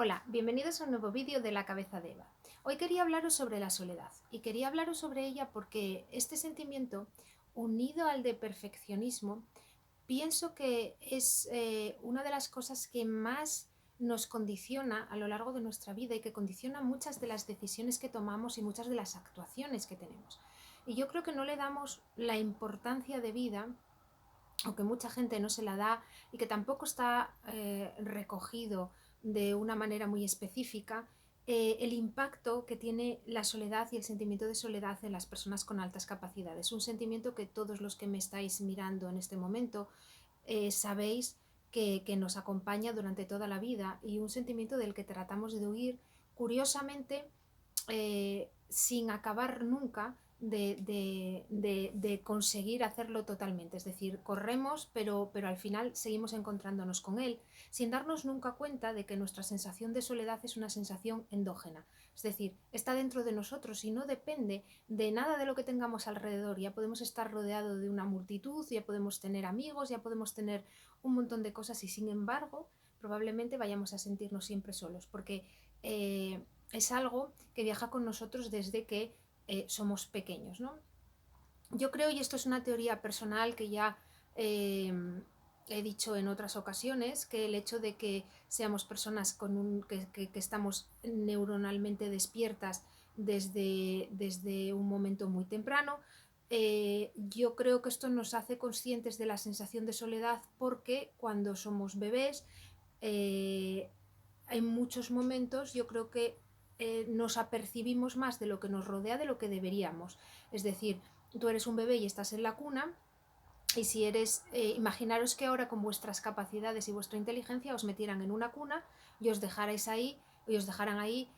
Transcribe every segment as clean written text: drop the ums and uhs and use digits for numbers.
Hola, bienvenidos a un nuevo vídeo de La Cabeza de Eva. Hoy quería hablaros sobre la soledad y quería hablaros sobre ella porque este sentimiento, unido al de perfeccionismo, pienso que es una de las cosas que más nos condiciona a lo largo de nuestra vida y que condiciona muchas de las decisiones que tomamos y muchas de las actuaciones que tenemos. Y yo creo que no le damos la importancia de vida, aunque mucha gente no se la da y que tampoco está recogido de una manera muy específica, el impacto que tiene la soledad y el sentimiento de soledad en las personas con altas capacidades. Un sentimiento que todos los que me estáis mirando en este momento sabéis que nos acompaña durante toda la vida y un sentimiento del que tratamos de huir, curiosamente, sin acabar nunca de conseguir hacerlo totalmente. Es decir, corremos, pero al final seguimos encontrándonos con él, sin darnos nunca cuenta de que nuestra sensación de soledad es una sensación endógena. Es decir, está dentro de nosotros y no depende de nada de lo que tengamos alrededor. Ya podemos estar rodeados de una multitud, ya podemos tener amigos, ya podemos tener un montón de cosas y sin embargo probablemente vayamos a sentirnos siempre solos, porque es algo que viaja con nosotros desde que somos pequeños, ¿no? Yo creo, y esto es una teoría personal que ya eh, he dicho en otras ocasiones, que el hecho de que seamos personas que estamos neuronalmente despiertas desde un momento muy temprano, yo creo que esto nos hace conscientes de la sensación de soledad porque cuando somos bebés, eh, en muchos momentos yo creo que nos apercibimos más de lo que nos rodea de lo que deberíamos. Es decir, tú eres un bebé y estás en la cuna y si eres, imaginaros que ahora con vuestras capacidades y vuestra inteligencia os metieran en una cuna y os dejarais ahí, y os dejaran ahí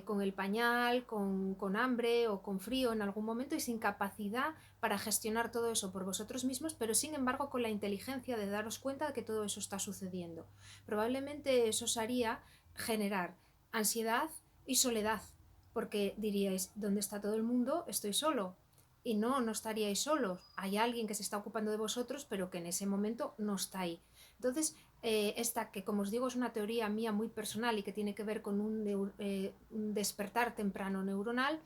con el pañal, con hambre o con frío en algún momento y sin capacidad para gestionar todo eso por vosotros mismos, pero sin embargo con la inteligencia de daros cuenta de que todo eso está sucediendo. Probablemente eso os haría generar ansiedad y soledad, porque diríais, ¿dónde está todo el mundo? Estoy solo. Y no, no estaríais solos. Hay alguien que se está ocupando de vosotros, pero que en ese momento no está ahí. Entonces, esta que como os digo es una teoría mía muy personal y que tiene que ver con un despertar temprano neuronal,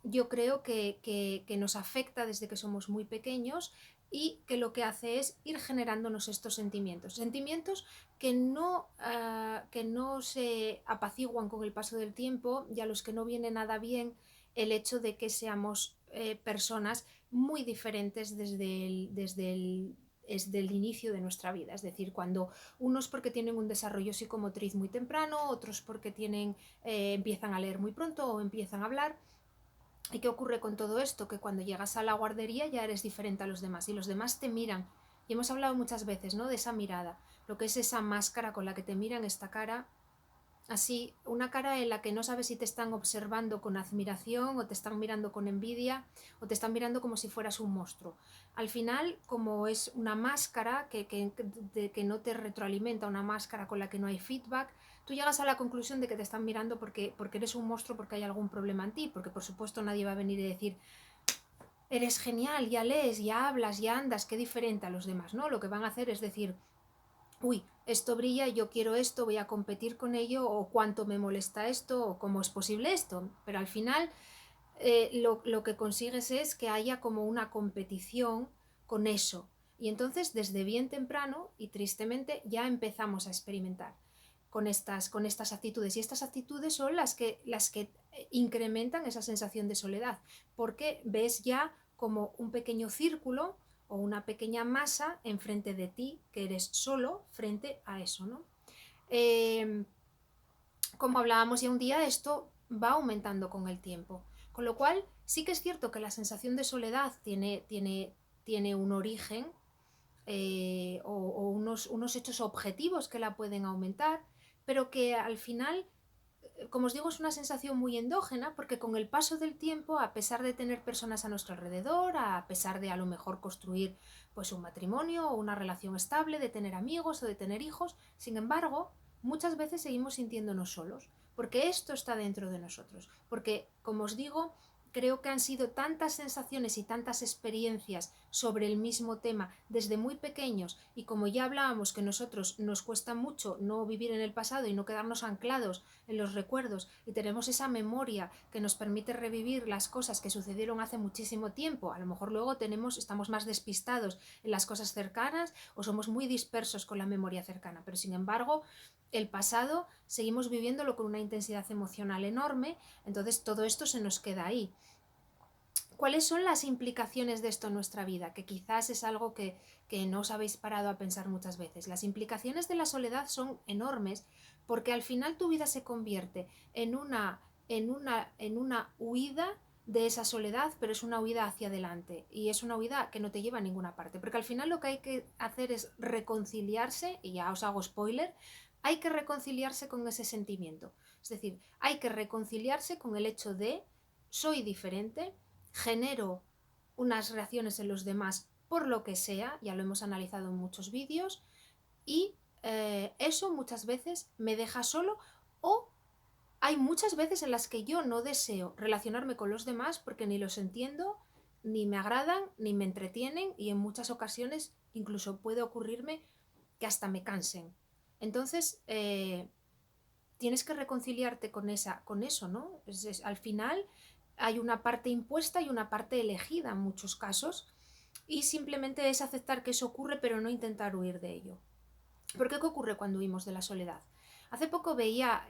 yo creo que nos afecta desde que somos muy pequeños y que lo que hace es ir generándonos estos sentimientos. Sentimientos que no se apaciguan con el paso del tiempo y a los que no viene nada bien el hecho de que seamos personas muy diferentes desde el inicio de nuestra vida. Es decir, cuando unos porque tienen un desarrollo psicomotriz muy temprano, otros porque empiezan a leer muy pronto o empiezan a hablar. ¿Y qué ocurre con todo esto? Que cuando llegas a la guardería ya eres diferente a los demás y los demás te miran. Y hemos hablado muchas veces, ¿no? De esa mirada, lo que es esa máscara con la que te miran, esta cara así, una cara en la que no sabes si te están observando con admiración o te están mirando con envidia o te están mirando como si fueras un monstruo. Al final, como es una máscara que no te retroalimenta, una máscara con la que no hay feedback, tú llegas a la conclusión de que te están mirando porque eres un monstruo, porque hay algún problema en ti, porque por supuesto nadie va a venir y decir, eres genial, ya lees, ya hablas, ya andas, qué diferente a los demás, ¿no? Lo que van a hacer es decir, uy, esto brilla, yo quiero esto, voy a competir con ello, o cuánto me molesta esto, o cómo es posible esto. Pero al final lo que consigues es que haya como una competición con eso. Y entonces desde bien temprano, y tristemente, ya empezamos a experimentar con estas actitudes. Y estas actitudes son las que incrementan esa sensación de soledad, porque ves ya como un pequeño círculo o una pequeña masa enfrente de ti, que eres solo frente a eso, ¿no? Eh, como hablábamos ya un día, esto va aumentando con el tiempo. Con lo cual, sí que es cierto que la sensación de soledad tiene un origen o unos hechos objetivos que la pueden aumentar, pero que al final, como os digo, es una sensación muy endógena porque con el paso del tiempo, a pesar de tener personas a nuestro alrededor, a pesar de a lo mejor construir pues un matrimonio o una relación estable, de tener amigos o de tener hijos, sin embargo, muchas veces seguimos sintiéndonos solos, porque esto está dentro de nosotros, porque como os digo, creo que han sido tantas sensaciones y tantas experiencias sobre el mismo tema desde muy pequeños, y como ya hablábamos que nosotros nos cuesta mucho no vivir en el pasado y no quedarnos anclados en los recuerdos, y tenemos esa memoria que nos permite revivir las cosas que sucedieron hace muchísimo tiempo, a lo mejor luego estamos más despistados en las cosas cercanas o somos muy dispersos con la memoria cercana, pero sin embargo el pasado seguimos viviéndolo con una intensidad emocional enorme, entonces todo esto se nos queda ahí. ¿Cuáles son las implicaciones de esto en nuestra vida? Que quizás es algo que no os habéis parado a pensar muchas veces. Las implicaciones de la soledad son enormes porque al final tu vida se convierte en una huida de esa soledad, pero es una huida hacia adelante y es una huida que no te lleva a ninguna parte, porque al final lo que hay que hacer es reconciliarse, y ya os hago spoiler, hay que reconciliarse con ese sentimiento, es decir, hay que reconciliarse con el hecho de soy diferente, genero unas reacciones en los demás por lo que sea, ya lo hemos analizado en muchos vídeos, y eso muchas veces me deja solo, o hay muchas veces en las que yo no deseo relacionarme con los demás porque ni los entiendo, ni me agradan, ni me entretienen, y en muchas ocasiones incluso puede ocurrirme que hasta me cansen. Entonces, tienes que reconciliarte con eso, ¿no? Al final hay una parte impuesta y una parte elegida en muchos casos, y simplemente es aceptar que eso ocurre, pero no intentar huir de ello. ¿Por qué ocurre cuando huimos de la soledad? Hace poco veía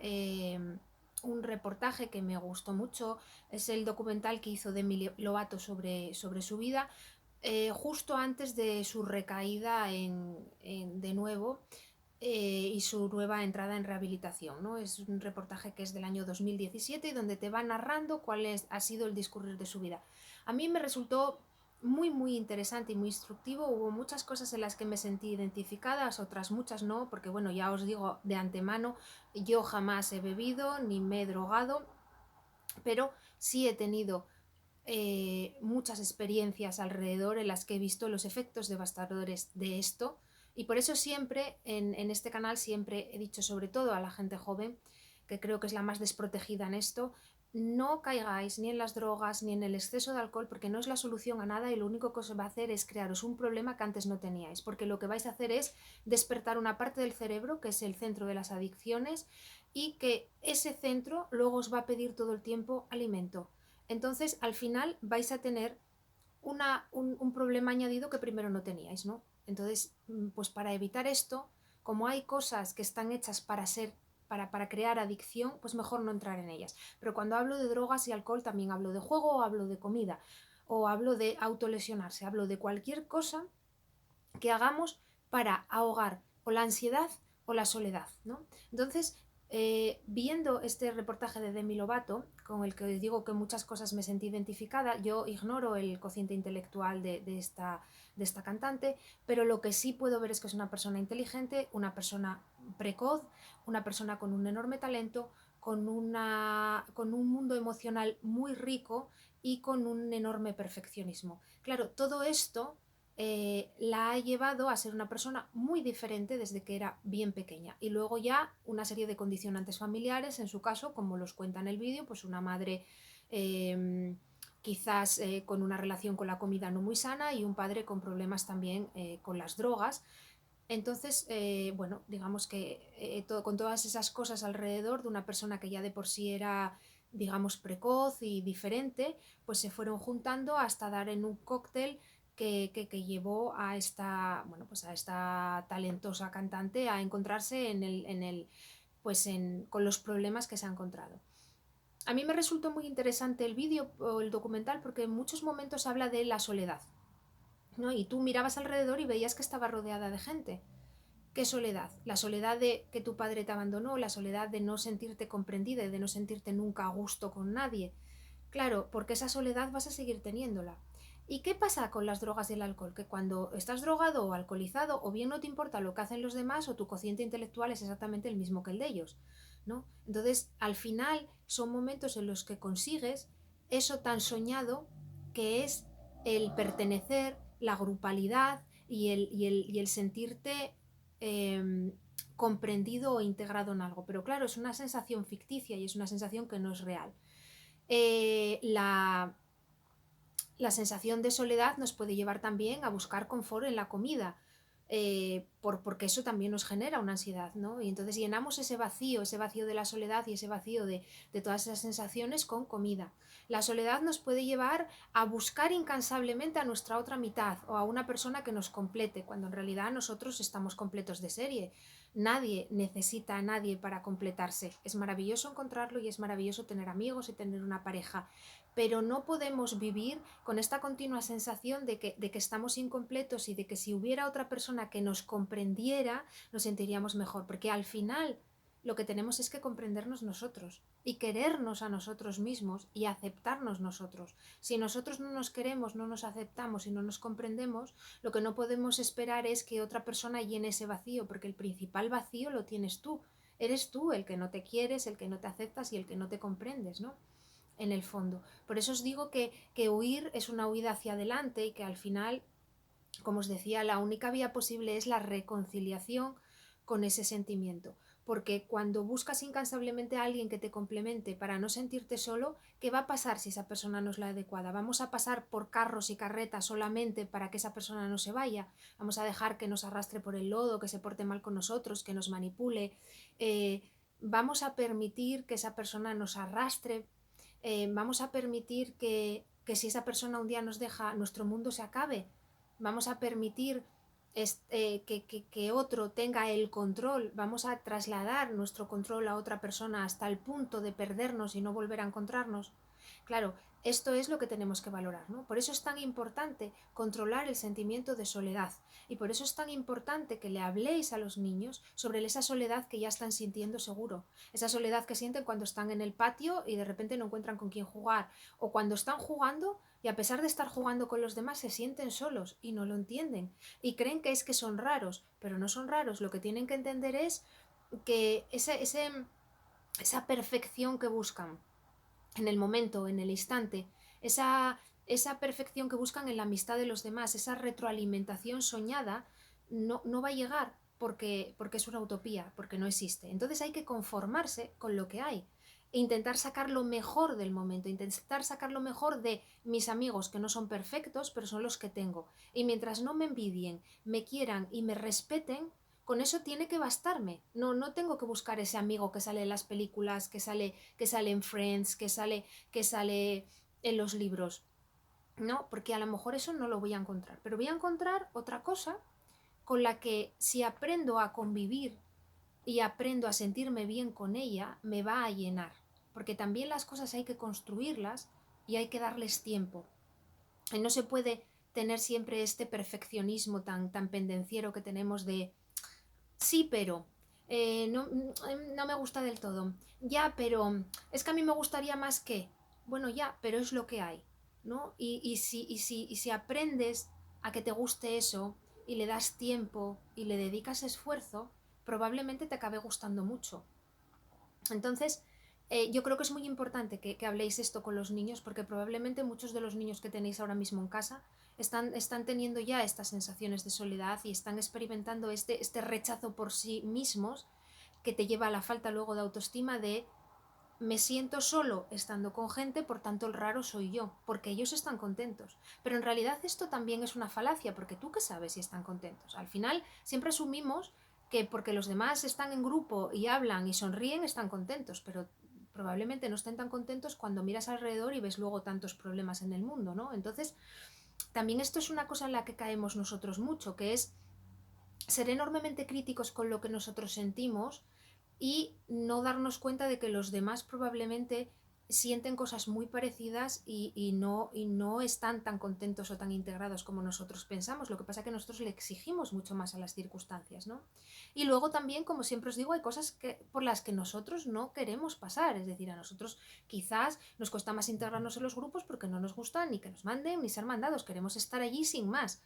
un reportaje que me gustó mucho, es el documental que hizo Demi Lovato sobre su vida, justo antes de su recaída de nuevo, y su nueva entrada en rehabilitación, ¿no? Es un reportaje que es del año 2017 y donde te va narrando ha sido el discurrir de su vida. A mí me resultó muy muy interesante y muy instructivo. Hubo muchas cosas en las que me sentí identificadas, otras muchas no, porque bueno, ya os digo de antemano, yo jamás he bebido ni me he drogado, pero sí he tenido muchas experiencias alrededor en las que he visto los efectos devastadores de esto, y por eso siempre en este canal siempre he dicho, sobre todo a la gente joven, que creo que es la más desprotegida en esto: no caigáis ni en las drogas ni en el exceso de alcohol, porque no es la solución a nada, y lo único que os va a hacer es crearos un problema que antes no teníais, porque lo que vais a hacer es despertar una parte del cerebro que es el centro de las adicciones, y que ese centro luego os va a pedir todo el tiempo alimento. Entonces, al final vais a tener un problema añadido que primero no teníais, ¿no? Entonces, pues para evitar esto, como hay cosas que están hechas para crear adicción, pues mejor no entrar en ellas. Pero cuando hablo de drogas y alcohol, también hablo de juego, o hablo de comida, o hablo de autolesionarse, hablo de cualquier cosa que hagamos para ahogar o la ansiedad o la soledad, ¿no? Entonces, viendo este reportaje de Demi Lovato, con el que digo que muchas cosas me sentí identificada, yo ignoro el cociente intelectual de esta cantante, pero lo que sí puedo ver es que es una persona inteligente, una persona precoz, una persona con un enorme talento, con un mundo emocional muy rico y con un enorme perfeccionismo. Claro, todo esto la ha llevado a ser una persona muy diferente desde que era bien pequeña, y luego ya una serie de condicionantes familiares, en su caso, como los cuenta en el vídeo, pues una madre quizás con una relación con la comida no muy sana, y un padre con problemas también con las drogas. Entonces, bueno, digamos que con todas esas cosas alrededor de una persona que ya de por sí era, digamos, precoz y diferente, pues se fueron juntando hasta dar en un cóctel que llevó a esta, bueno, pues a esta talentosa cantante a encontrarse con los problemas que se ha encontrado. A mí me resultó muy interesante el vídeo o el documental porque en muchos momentos habla de la soledad, ¿no? Y tú mirabas alrededor y veías que estaba rodeada de gente. ¿Qué soledad? La soledad de que tu padre te abandonó, la soledad de no sentirte comprendida y de no sentirte nunca a gusto con nadie. Claro, porque esa soledad vas a seguir teniéndola. ¿Y qué pasa con las drogas y el alcohol? Que cuando estás drogado o alcoholizado, o bien no te importa lo que hacen los demás, o tu cociente intelectual es exactamente el mismo que el de ellos, ¿no? Entonces, al final, son momentos en los que consigues eso tan soñado que es el pertenecer, la grupalidad y el sentirte eh, comprendido o integrado en algo. Pero claro, es una sensación ficticia y es una sensación que no es real. La sensación de soledad nos puede llevar también a buscar confort en la comida, porque eso también nos genera una ansiedad, ¿no? Y entonces llenamos ese vacío de la soledad y ese vacío de todas esas sensaciones con comida. La soledad nos puede llevar a buscar incansablemente a nuestra otra mitad o a una persona que nos complete, cuando en realidad nosotros estamos completos de serie. Nadie necesita a nadie para completarse. Es maravilloso encontrarlo y es maravilloso tener amigos y tener una pareja, pero no podemos vivir con esta continua sensación de que estamos incompletos y de que si hubiera otra persona que nos comprendiera, nos sentiríamos mejor, porque al final lo que tenemos es que comprendernos nosotros y querernos a nosotros mismos y aceptarnos nosotros. Si nosotros no nos queremos, no nos aceptamos y no nos comprendemos, lo que no podemos esperar es que otra persona llene ese vacío, porque el principal vacío lo tienes tú. Eres tú el que no te quieres, el que no te aceptas y el que no te comprendes, ¿no? En el fondo. Por eso os digo que huir es una huida hacia adelante y que al final, como os decía, la única vía posible es la reconciliación con ese sentimiento. Porque cuando buscas incansablemente a alguien que te complemente para no sentirte solo, ¿qué va a pasar si esa persona no es la adecuada? ¿Vamos a pasar por carros y carretas solamente para que esa persona no se vaya? ¿Vamos a dejar que nos arrastre por el lodo, que se porte mal con nosotros, que nos manipule? ¿Vamos a permitir que esa persona nos arrastre? ¿Vamos a permitir que si esa persona un día nos deja, nuestro mundo se acabe? ¿Vamos a permitir que otro tenga el control? ¿Vamos a trasladar nuestro control a otra persona hasta el punto de perdernos y no volver a encontrarnos? Claro, esto es lo que tenemos que valorar, ¿no? Por eso es tan importante controlar el sentimiento de soledad y por eso es tan importante que le habléis a los niños sobre esa soledad que ya están sintiendo seguro, esa soledad que sienten cuando están en el patio y de repente no encuentran con quién jugar, o cuando están jugando y a pesar de estar jugando con los demás se sienten solos y no lo entienden y creen que es que son raros, pero no son raros. Lo que tienen que entender es que esa perfección que buscan en el momento, en el instante, esa perfección que buscan en la amistad de los demás, esa retroalimentación soñada, no va a llegar porque es una utopía, porque no existe. Entonces hay que conformarse con lo que hay e intentar sacar lo mejor del momento, intentar sacar lo mejor de mis amigos, que no son perfectos, pero son los que tengo. Y mientras no me envidien, me quieran y me respeten, con eso tiene que bastarme. No tengo que buscar ese amigo que sale en las películas, que sale en Friends, que sale en los libros. No, porque a lo mejor eso no lo voy a encontrar. Pero voy a encontrar otra cosa con la que si aprendo a convivir y aprendo a sentirme bien con ella, me va a llenar. Porque también las cosas hay que construirlas y hay que darles tiempo. Y no se puede tener siempre este perfeccionismo tan pendenciero que tenemos de sí, pero no me gusta del todo. Ya, pero es que a mí me gustaría más que. Bueno, ya, pero es lo que hay, ¿no? Y si aprendes a que te guste eso y le das tiempo y le dedicas esfuerzo, probablemente te acabe gustando mucho. Entonces, yo creo que es muy importante que habléis esto con los niños porque probablemente muchos de los niños que tenéis ahora mismo en casa están teniendo ya estas sensaciones de soledad y están experimentando este rechazo por sí mismos que te lleva a la falta luego de autoestima de me siento solo estando con gente, por tanto el raro soy yo, porque ellos están contentos. Pero en realidad esto también es una falacia, porque tú qué sabes si están contentos. Al final siempre asumimos que porque los demás están en grupo y hablan y sonríen, están contentos, pero probablemente no estén tan contentos cuando miras alrededor y ves luego tantos problemas en el mundo, ¿no? Entonces, también esto es una cosa en la que caemos nosotros mucho, que es ser enormemente críticos con lo que nosotros sentimos y no darnos cuenta de que los demás probablemente sienten cosas muy parecidas y no están tan contentos o tan integrados como nosotros pensamos. Lo que pasa es que nosotros le exigimos mucho más a las circunstancias, ¿no? Y luego también, como siempre os digo, hay cosas por las que nosotros no queremos pasar. Es decir, a nosotros quizás nos cuesta más integrarnos en los grupos porque no nos gusta ni que nos manden ni ser mandados. Queremos estar allí sin más,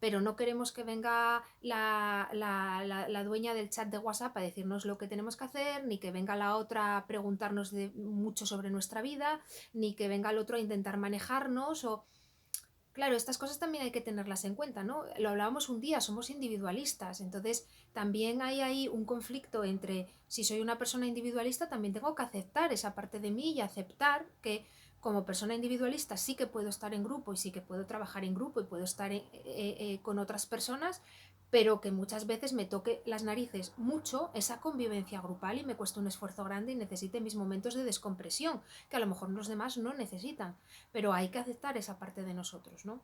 pero no queremos que venga la dueña del chat de WhatsApp a decirnos lo que tenemos que hacer, ni que venga la otra a preguntarnos mucho sobre nuestra vida, ni que venga el otro a intentar manejarnos. Claro, estas cosas también hay que tenerlas en cuenta, ¿no? Lo hablábamos un día, somos individualistas, entonces también hay ahí un conflicto entre si soy una persona individualista, también tengo que aceptar esa parte de mí y aceptar que como persona individualista sí que puedo estar en grupo y sí que puedo trabajar en grupo y puedo estar con otras personas, pero que muchas veces me toque las narices mucho esa convivencia grupal y me cuesta un esfuerzo grande y necesite mis momentos de descompresión, que a lo mejor los demás no necesitan, pero hay que aceptar esa parte de nosotros, ¿no?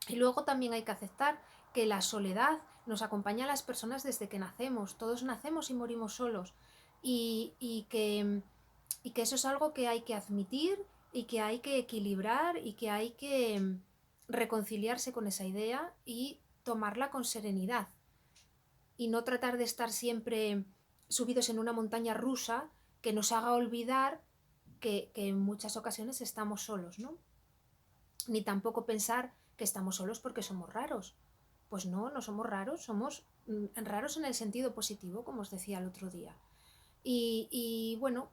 Y luego también hay que aceptar que la soledad nos acompaña a las personas desde que nacemos, todos nacemos y morimos solos, y, y que, y que eso es algo que hay que admitir y que hay que equilibrar y que hay que reconciliarse con esa idea y tomarla con serenidad y no tratar de estar siempre subidos en una montaña rusa que nos haga olvidar que en muchas ocasiones estamos solos, ¿no? Ni tampoco pensar que estamos solos porque somos raros. Pues no, no somos raros, somos raros en el sentido positivo, como os decía el otro día. Y bueno,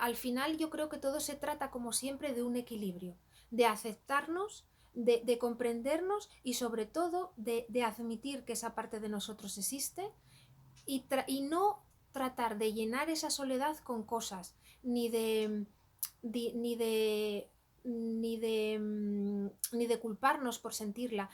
al final yo creo que todo se trata, como siempre, de un equilibrio, de aceptarnos, de comprendernos y sobre todo de admitir que esa parte de nosotros existe y no tratar de llenar esa soledad con cosas, ni de, ni de ni de culparnos por sentirla.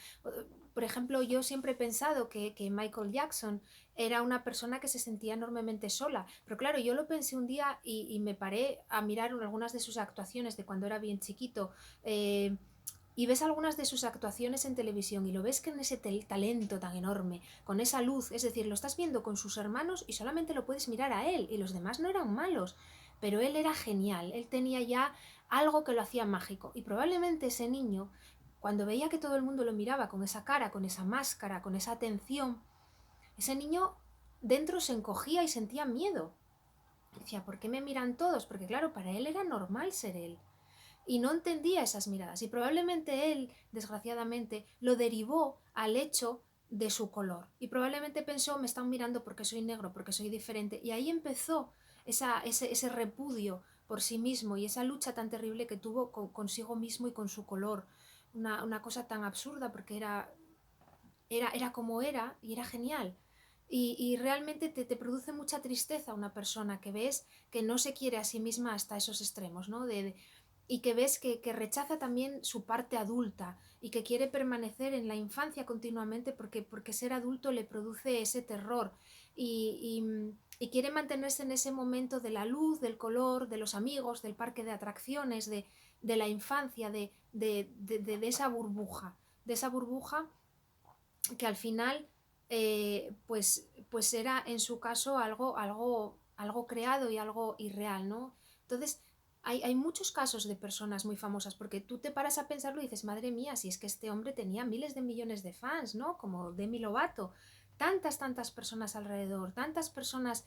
Por ejemplo, yo siempre he pensado que Michael Jackson era una persona que se sentía enormemente sola, pero claro, yo lo pensé un día y me paré a mirar algunas de sus actuaciones de cuando era bien chiquito. Y ves algunas de sus actuaciones en televisión y lo ves que en ese talento tan enorme, con esa luz, es decir, lo estás viendo con sus hermanos y solamente lo puedes mirar a él y los demás no eran malos, pero él era genial, él tenía ya algo que lo hacía mágico y probablemente ese niño, cuando veía que todo el mundo lo miraba con esa cara, con esa máscara, con esa atención, ese niño dentro se encogía y sentía miedo. Decía, ¿por qué me miran todos? Porque claro, para él era normal ser él y no entendía esas miradas y probablemente él, desgraciadamente, lo derivó al hecho de su color y probablemente pensó, me están mirando porque soy negro, porque soy diferente y ahí empezó ese repudio por sí mismo y esa lucha tan terrible que tuvo consigo mismo y con su color, una cosa tan absurda porque era como era y era genial. Y realmente te produce mucha tristeza una persona que ves que no se quiere a sí misma hasta esos extremos, ¿no? Y que ves que rechaza también su parte adulta y que quiere permanecer en la infancia continuamente porque ser adulto le produce ese terror y quiere mantenerse en ese momento de la luz, del color, de los amigos, del parque de atracciones, de la infancia, de esa burbuja que al final pues era en su caso algo creado y algo irreal, ¿no? Entonces, hay muchos casos de personas muy famosas, porque tú te paras a pensarlo y dices, madre mía, si es que este hombre tenía miles de millones de fans, ¿no? Como Demi Lovato, tantas personas alrededor, tantas personas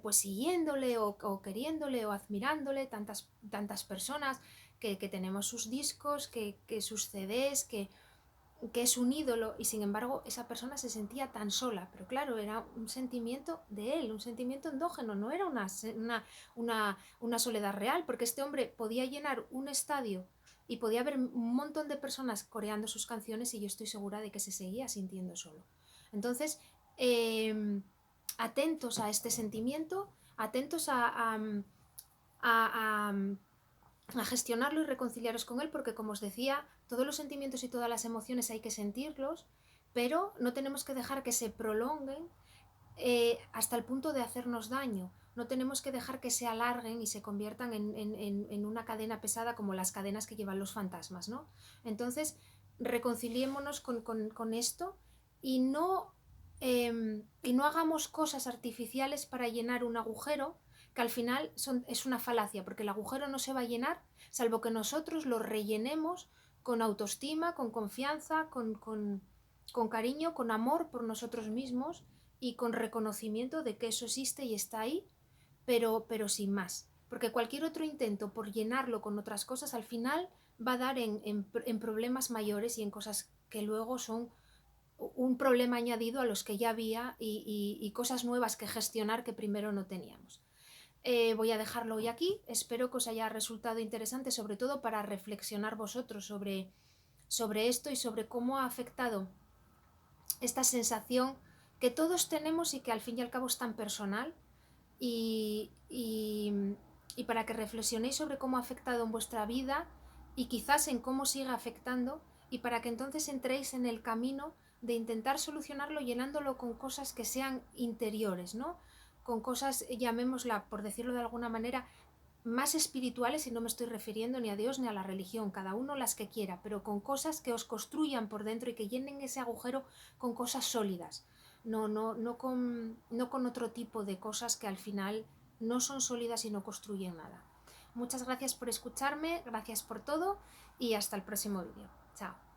pues siguiéndole o queriéndole o admirándole, tantas personas que tenemos sus discos, que sus CDs, que es un ídolo y sin embargo esa persona se sentía tan sola, pero claro, era un sentimiento de él, un sentimiento endógeno, no era una soledad real, porque este hombre podía llenar un estadio y podía haber un montón de personas coreando sus canciones y yo estoy segura de que se seguía sintiendo solo. Entonces, atentos a este sentimiento, atentos a a gestionarlo y reconciliaros con él, porque como os decía, todos los sentimientos y todas las emociones hay que sentirlos, pero no tenemos que dejar que se prolonguen hasta el punto de hacernos daño. No tenemos que dejar que se alarguen y se conviertan en una cadena pesada como las cadenas que llevan los fantasmas, ¿no? Entonces, reconciliémonos con esto y no hagamos cosas artificiales para llenar un agujero que al final es una falacia, porque el agujero no se va a llenar salvo que nosotros lo rellenemos con autoestima, con confianza, con cariño, con amor por nosotros mismos y con reconocimiento de que eso existe y está ahí, pero sin más. Porque cualquier otro intento por llenarlo con otras cosas al final va a dar en problemas mayores y en cosas que luego son un problema añadido a los que ya había y cosas nuevas que gestionar que primero no teníamos. Voy a dejarlo hoy aquí. Espero que os haya resultado interesante, sobre todo para reflexionar vosotros sobre esto y sobre cómo ha afectado esta sensación que todos tenemos y que al fin y al cabo es tan personal y, y, y para que reflexionéis sobre cómo ha afectado en vuestra vida y quizás en cómo sigue afectando, y para que entonces entréis en el camino de intentar solucionarlo llenándolo con cosas que sean interiores, ¿no? Con cosas, llamémosla, por decirlo de alguna manera, más espirituales, y no me estoy refiriendo ni a Dios ni a la religión, cada uno las que quiera, pero con cosas que os construyan por dentro y que llenen ese agujero con cosas sólidas, no con otro tipo de cosas que al final no son sólidas y no construyen nada. Muchas gracias por escucharme, gracias por todo y hasta el próximo vídeo. Chao.